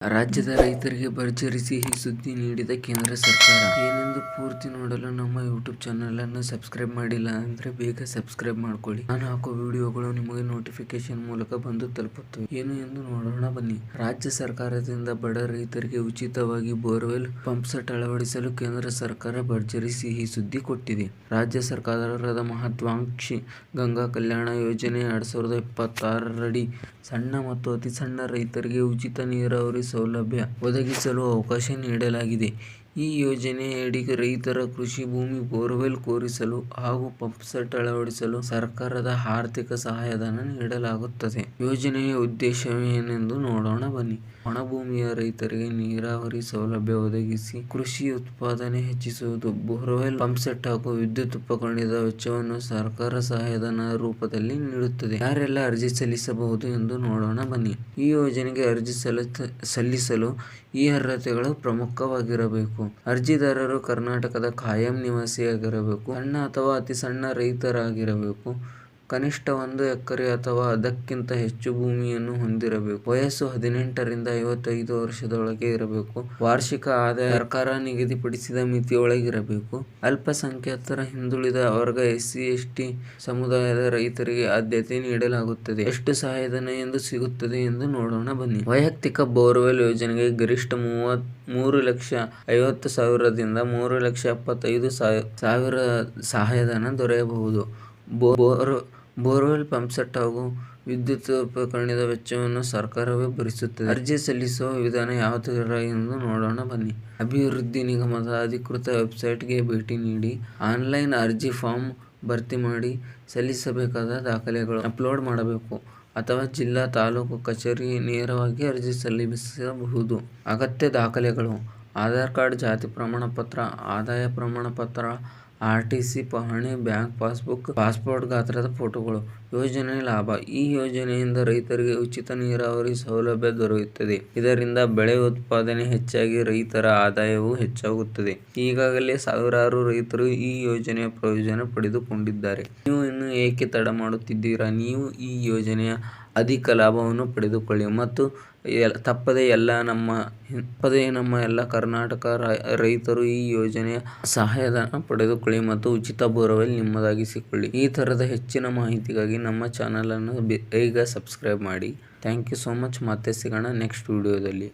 ರಾಜ್ಯದ ರೈತರಿಗೆ ಭರ್ಜರಿ ಸಿಹಿ ಸುದ್ದಿ ನೀಡಿದ ಕೇಂದ್ರ ಸರ್ಕಾರ. ಏನೆಂದು ಪೂರ್ತಿ ನೋಡಲು ನಮ್ಮ ಯೂಟ್ಯೂಬ್ ಚಾನಲ್ ಅನ್ನು ಸಬ್ಸ್ಕ್ರೈಬ್ ಮಾಡಿಲ್ಲ ಅಂದ್ರೆ ಬೇಗ ಸಬ್ಸ್ಕ್ರೈಬ್ ಮಾಡ್ಕೊಳ್ಳಿ. ನಾನು ಹಾಕೋ ವಿಡಿಯೋಗಳು ನಿಮಗೆ ನೋಟಿಫಿಕೇಶನ್ ಮೂಲಕ ಬಂದು ತಲುಪುತ್ತವೆ. ಏನು ಎಂದು ನೋಡೋಣ ಬನ್ನಿ. ರಾಜ್ಯ ಸರ್ಕಾರದಿಂದ ಬಡ ರೈತರಿಗೆ ಉಚಿತವಾಗಿ ಬೋರ್ವೆಲ್ ಪಂಪ್ಸೆಟ್ ಅಳವಡಿಸಲು ಕೇಂದ್ರ ಸರ್ಕಾರ ಭರ್ಜರಿ ಸಿಹಿ ಸುದ್ದಿ ಕೊಟ್ಟಿದೆ. ರಾಜ್ಯ ಸರ್ಕಾರದ ಮಹತ್ವಾಕಾಂಕ್ಷಿ ಗಂಗಾ ಕಲ್ಯಾಣ ಯೋಜನೆ 2026ರಡಿ ಸಣ್ಣ ಮತ್ತು ಅತಿ ಸಣ್ಣ ರೈತರಿಗೆ ಉಚಿತ ನೀರಾವರಿ ಸೌಲಭ್ಯ ಒದಗಿಸಲು ಅವಕಾಶ ನೀಡಲಾಗಿದೆ. ಈ ಯೋಜನೆಯಡಿ ರೈತರ ಕೃಷಿ ಭೂಮಿ ಬೋರ್ವೆಲ್ ಕೊರೆಸಲು ಹಾಗೂ ಪಂಪ್ಸೆಟ್ ಅಳವಡಿಸಲು ಸರ್ಕಾರದ ಆರ್ಥಿಕ ಸಹಾಯಧನ ನೀಡಲಾಗುತ್ತದೆ. ಯೋಜನೆಯ ಉದ್ದೇಶವೇನೆಂದು ನೋಡೋಣ ಬನ್ನಿ. ಒಣಭೂಮಿಯ ರೈತರಿಗೆ ನೀರಾವರಿ ಸೌಲಭ್ಯ ಒದಗಿಸಿ ಕೃಷಿ ಉತ್ಪಾದನೆ ಹೆಚ್ಚಿಸುವುದು. ಬೋರ್ವೆಲ್, ಪಂಪ್ಸೆಟ್ ಹಾಗೂ ವಿದ್ಯುತ್ ಉಪಕರಣದ ವೆಚ್ಚವನ್ನು ಸರ್ಕಾರ ಸಹಾಯಧನ ರೂಪದಲ್ಲಿ ನೀಡುತ್ತದೆ. ಯಾರೆಲ್ಲ ಅರ್ಜಿ ಸಲ್ಲಿಸಬಹುದು ಎಂದು ನೋಡೋಣ ಬನ್ನಿ. ಈ ಯೋಜನೆಗೆ ಅರ್ಜಿ ಸಲ್ಲಿಸಲು ಈ ಅರ್ಹತೆಗಳು ಪ್ರಮುಖವಾಗಿರಬೇಕು. ಅರ್ಜಿದಾರರು ಕರ್ನಾಟಕದ ಕಾಯಂ ನಿವಾಸಿಯಾಗಿರಬೇಕು. ಸಣ್ಣ ಅಥವಾ ಅತಿ ಸಣ್ಣ ರೈತರಾಗಿರಬೇಕು. ಕನಿಷ್ಠ 1 ಎಕರೆ ಅಥವಾ ಅದಕ್ಕಿಂತ ಹೆಚ್ಚು ಭೂಮಿಯನ್ನು ಹೊಂದಿರಬೇಕು. ವಯಸ್ಸು 18ರಿಂದ 55 ವರ್ಷದೊಳಗೆ ಇರಬೇಕು. ವಾರ್ಷಿಕ ಆದಾಯ ಸರ್ಕಾರ ನಿಗದಿಪಡಿಸಿದ ಮಿತಿಯೊಳಗಿರಬೇಕು. ಅಲ್ಪಸಂಖ್ಯಾತರ, ಹಿಂದುಳಿದ ವರ್ಗ, SC, ST ಸಮುದಾಯದ ರೈತರಿಗೆ ಆದ್ಯತೆ ನೀಡಲಾಗುತ್ತದೆ. ಎಷ್ಟು ಸಹಾಯಧನ ಎಂದು ಸಿಗುತ್ತದೆ ಎಂದು ನೋಡೋಣ ಬನ್ನಿ. ವೈಯಕ್ತಿಕ ಬೋರ್ವೆಲ್ ಯೋಜನೆಗೆ ಗರಿಷ್ಠ 3,50,000ದಿಂದ 3,75,000 ಸಹಾಯಧನ ದೊರೆಯಬಹುದು. ಬೋರ್ವೆಲ್, ಪಂಪ್ಸೆಟ್ ಹಾಗೂ ವಿದ್ಯುತ್ ಉಪಕರಣದ ವೆಚ್ಚವನ್ನು ಸರ್ಕಾರವೇ ಭರಿಸುತ್ತದೆ. ಅರ್ಜಿ ಸಲ್ಲಿಸುವ ವಿಧಾನ ಯಾವ ತರ ಎಂದು ನೋಡೋಣ ಬನ್ನಿ. ಅಭಿವೃದ್ಧಿ ನಿಗಮದ ಅಧಿಕೃತ ವೆಬ್ಸೈಟ್ಗೆ ಭೇಟಿ ನೀಡಿ ಆನ್ಲೈನ್ ಅರ್ಜಿ ಫಾರ್ಮ್ ಭರ್ತಿ ಮಾಡಿ ಸಲ್ಲಿಸಬೇಕಾದ ದಾಖಲೆಗಳು ಅಪ್ಲೋಡ್ ಮಾಡಬೇಕು ಅಥವಾ ಜಿಲ್ಲಾ, ತಾಲೂಕು ಕಚೇರಿಗೆ ನೇರವಾಗಿ ಅರ್ಜಿ ಸಲ್ಲಿಸಬಹುದು. ಅಗತ್ಯ ದಾಖಲೆಗಳು: ಆಧಾರ್ ಕಾರ್ಡ್, ಜಾತಿ ಪ್ರಮಾಣ ಪತ್ರ, ಆದಾಯ ಪ್ರಮಾಣ ಪತ್ರ, RTC ಪಹಣಿ, ಬ್ಯಾಂಕ್ ಪಾಸ್ಬುಕ್, ಪಾಸ್ಪೋರ್ಟ್ ಗಾತ್ರದ ಫೋಟೋಗಳು. ಯೋಜನೆ ಲಾಭ: ಈ ಯೋಜನೆಯಿಂದ ರೈತರಿಗೆ ಉಚಿತ ನೀರಾವರಿ ಸೌಲಭ್ಯ ದೊರೆಯುತ್ತದೆ. ಇದರಿಂದ ಬೆಳೆ ಉತ್ಪಾದನೆ ಹೆಚ್ಚಾಗಿ ರೈತರ ಆದಾಯವೂ ಹೆಚ್ಚಾಗುತ್ತದೆ. ಈಗಾಗಲೇ ಸಾವಿರಾರು ರೈತರು ಈ ಯೋಜನೆಯ ಪ್ರಯೋಜನ ಪಡೆದುಕೊಂಡಿದ್ದಾರೆ. ನೀವು ಇನ್ನು ಏಕೆ ತಡ ಮಾಡುತ್ತಿದ್ದೀರಾ? ನೀವು ಈ ಯೋಜನೆಯ ಅಧಿಕ ಲಾಭವನ್ನು ಪಡೆದುಕೊಳ್ಳಿ ಮತ್ತು ತಪ್ಪದೇ ನಮ್ಮ ಎಲ್ಲ ಕರ್ನಾಟಕ ರೈತರು ಈ ಯೋಜನೆಯ ಸಹಾಯಧನ ಪಡೆದುಕೊಳ್ಳಿ ಮತ್ತು ಉಚಿತ ಬೋರ್ವೆಲ್ ನಿಮ್ಮದಾಗಿಸಿಕೊಳ್ಳಿ. ಈ ತರದ ಹೆಚ್ಚಿನ ಮಾಹಿತಿಗಾಗಿ ನಮ್ಮ ಚಾನಲ್ ಅನ್ನು ಬೇಗ ಸಬ್ಸ್ಕ್ರೈಬ್ ಮಾಡಿ. Thank you so much. ಮತ್ತೆ ಸಿಗೋಣ ನೆಕ್ಸ್ಟ್ ವಿಡಿಯೋದಲ್ಲಿ.